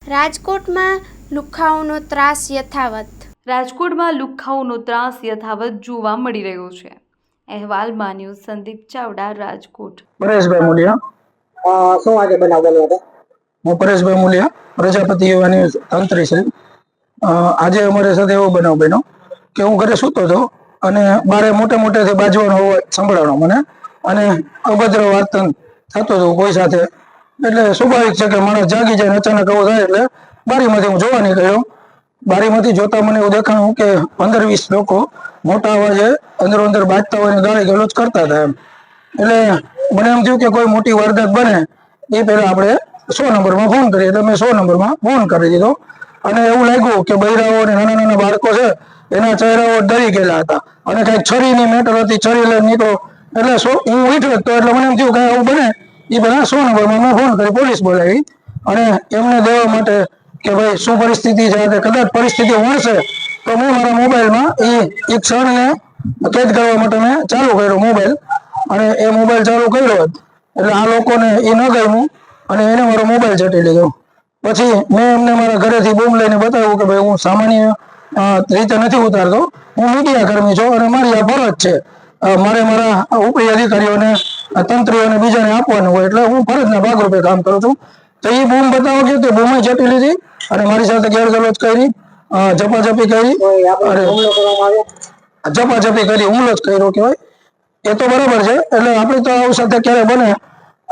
રાજકોટમાં લુખ્ખાઓનો ત્રાસ યથાવત. રાજકોટમાં લુખ્ખાઓનો ત્રાસ યથાવત જોવા મળી રહ્યો છે. અહેવાલ માન્યું સંદીપ ચાવડા, રાજકોટ. પરેશભાઈ મુલિયા. શું આજે બનાવ બન્યો હતો? હું પરેશભાઈ મુલિયા, પ્રજાપતિ યુવાની તંત્રી છે. આજે અમારી સાથે એવો બનાવ બન્યો કે હું ઘરે સૂતો હતો અને બારે મોટેથી બાજવાનો અવાજ સંભળાણો મને અને અભદ્ર વર્તન થતું હતું કોઈ સાથે. એટલે સ્વાભાવિક છે કે માણસ જાગી જાય, અચાનક આવું થાય એટલે બારીમાંથી હું જોવા નીકળ્યો. બારીમાંથી જોતા મને એવું દેખાણું કે 15-20 લોકો મોટા અવાજે અંદર બાજતા હોય ને ગાળી ગલોચ કરતા હતા એમ. એટલે મને એમ થયું કે કોઈ મોટી વારદાત બને એ પહેલા આપણે 100 નંબરમાં ફોન કરીએ. એટલે મેં 100 નંબરમાં ફોન કરી દીધો અને એવું લાગ્યું કે બૈરાઓ અને નાના બાળકો છે એના ચહેરાઓ ડરી ગયેલા હતા અને કંઈક છરીની મેટર હતી, છરી લઈને નીકળો. એટલે હું ઉઠ્યો તો એટલે મને એમ થયું કે આવું બને એ પહેલા 100 નંબરમાં મેં ફોન કરી, પોલીસ બોલાવી અને એમને દેવા માટે કે ભાઈ શું પરિસ્થિતિ છે. કદાચ પરિસ્થિતિ વણશે તો મેં મારા મોબાઈલમાં એ ક્ષણને કેદ કરવા માટે મેં ચાલુ કર્યો મોબાઈલ અને એ મોબાઈલ ચાલુ કર્યો એટલે આ લોકોને એ ન ગમ્યું અને એને મારો મોબાઈલ ચટી લીધો. પછી મેં એમને મારા ઘરેથી બૂમ લઈને બતાવ્યું કે ભાઈ હું સામાન્ય રીતે નથી ઉતારતો, હું મીડિયા કર્મી છું અને મારી આ ફરજ છે. મારે મારા ઉપરી અધિકારીઓને, તંત્રીઓને બીજાને આપવાનું હોય એટલે હું ફરજના ભાગરૂપે કામ કરું છું. તો એ બૂમ બતાવો કે તે બૂમે ચટી લીધી અને મારી સાથે ગેરગલોચ કરી, ઝપાઝપી કરી, ઝપાઝપી કરી, હુમલો જ કર્યો કહેવાય. એ તો બરાબર છે. એટલે આપણી તો આવું સાથે ક્યારે બને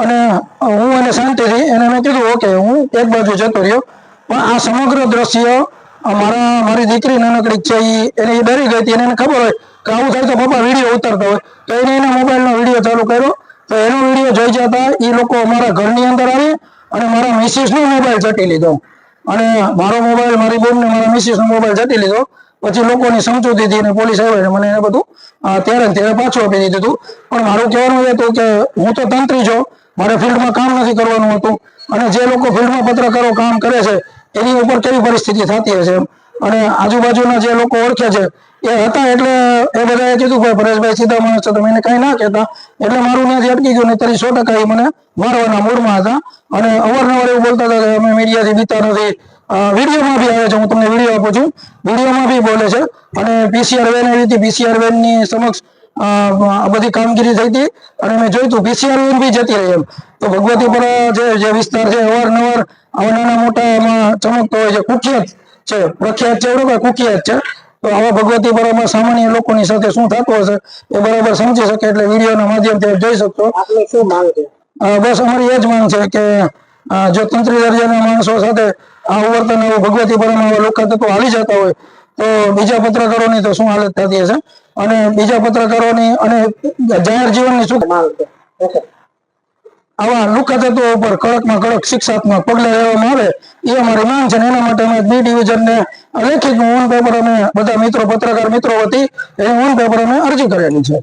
અને હું એને શાંતિથી એને મેં કીધું ઓકે હું એક બાજુ જતો રહ્યો. પણ આ સમગ્ર દ્રશ્ય મારી દીકરી નાનકડી છે એને ડરી ગઈ હતી અને એને ખબર હોય કે આવું થાય તો પપ્પા વિડીયો ઉતારતા હોય તો એને એના મોબાઈલનો વિડીયો ચાલુ કર્યો. તો એનો વિડીયો જોઈ જતા એ લોકો અમારા ઘરની અંદર આવી અને મારા મિસિસનો મોબાઈલ ચટી લીધો અને મારો મોબાઈલ, મારી બોનને મારા મિસિસનો મોબાઈલ ચટી લીધો. પછી લોકોની સમજૂતીથી અને પોલીસ આવે મને એને બધું ત્યારે પાછું આપી દીધું હતું. પણ મારું કહેવાનું એ હતું કે હું તો તંત્રી છું, મારે ફિલ્ડમાં કામ નથી કરવાનું હતું અને જે લોકો ફિલ્ડમાં પત્રકારો કામ કરે છે એની ઉપર કેવી પરિસ્થિતિ થતી હશે અને આજુબાજુના જે લોકો ઓળખે છે એ હતા એટલે એ બધાએ કીધું ભાઈ પરેશભાઈ સીધા માણસ છે, તમે એને કાંઈ ના કહેતા. એટલે મારું ત્યાંથી અટકી ગયું. નહીં તરી 100% એ મને મારવાના મૂડમાં હતા અને અવારનવાર એવું બોલતા હતા કે અમે મીડિયાથી બીતા નથી. વિડીયોમાં બી આવે છે, હું તમને વિડીયો આપું છું, વિડીયોમાં બી બોલે છે. અને PCR વેન આવી હતી, PCR વેનની સમક્ષ બધી કામગીરી થઈ હતી અને મેં જોયું હતું PCR વેન બી જતી રહી એમ. તો ભગવતીપુરા જે વિસ્તાર છે અવારનવાર આવા નાના મોટા એમાં ચમકતો હોય છે, કુખ્યાત છે, પ્રખ્યાત છે, બરોબર, કુખ્યાત છે. તો આવા ભગવતીપુરામાં સામાન્ય લોકોની સાથે શું થતું હશે એ બરાબર સમજી શકે એટલે વિડીયોના માધ્યમથી જોઈ શકશો. આપની શું માંગ છે? બસ અમારી એ જ માંગ છે કે જો તંત્રી દરજાના માણસો સાથે આ વર્તન ભગવતીપુરામાં આવા લોકો તત્વો હાલી જતા હોય તો બીજા પત્રકારોની તો શું હાલત થતી હશે અને બીજા પત્રકારોની અને જાહેર જીવનની શું માંગ છે? આવા લુખ્ખા તત્વો ઉપર કડકમાં કડક શિક્ષાત્મક પગલાં લેવામાં આવે એ અમારી માંગ છે. એના માટે અમે બી ડિવિઝનને લેખિત ઓન પેપર અમે બધા મિત્રો, પત્રકાર મિત્રો વતી એ ઓન પેપર અમે અરજી કરેલી છે.